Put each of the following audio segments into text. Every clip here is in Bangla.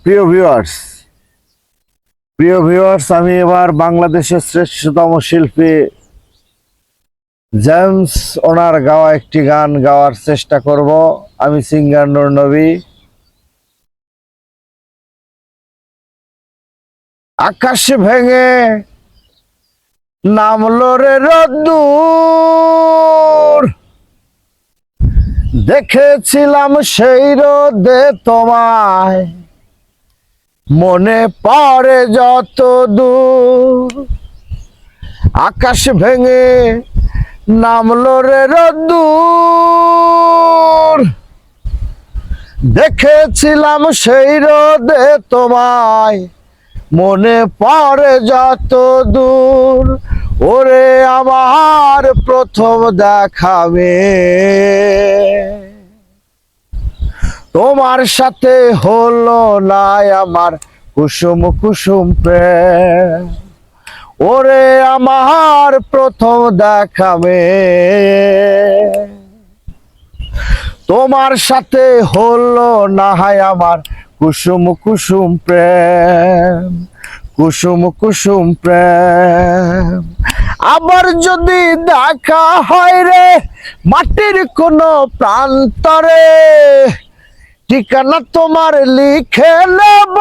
প্রিয় ভিউয়ার্স, আমি এবার বাংলাদেশের শ্রেষ্ঠতম শিল্পী জেমস ওনার গাওয়া একটি গান গাওয়ার চেষ্টা করব। আমি সিঙ্গার নূর নবী। আকাশ ভেঙে নামলো রে রোদ্দুর, দেখেছিলাম সেই রোদে তোমায়, মনে পড়ে যত দূর। আকাশ ভেঙে নামলো রে রোদ্দুর, দেখেছিলাম সেই রোদে তোমায়, মনে পড়ে যত দূর। ওরে আমার প্রথম দেখাবে, তোমার সাথে হলো না আমার কুসুম কুসুম প্রেম। ওরে আমার প্রথম দেখাবে, তোমার সাথে হলো না আমার কুসুম কুসুম প্রেম, কুসুম কুসুম প্রেম। আবার যদি দেখা হয় রে মাটির কোনো প্রান্তরে, ঠিকানা তোমার লিখে নেব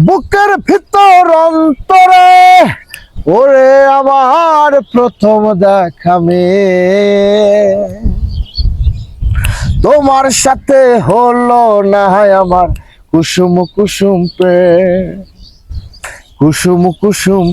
বুকের ভিতর অন্তরে। ওরে আমার প্রথম দেখা মেয়ে, তোমার সাথে হলো না আমার কুসুম কুসুম প্রেম, কুসুম কুসুম।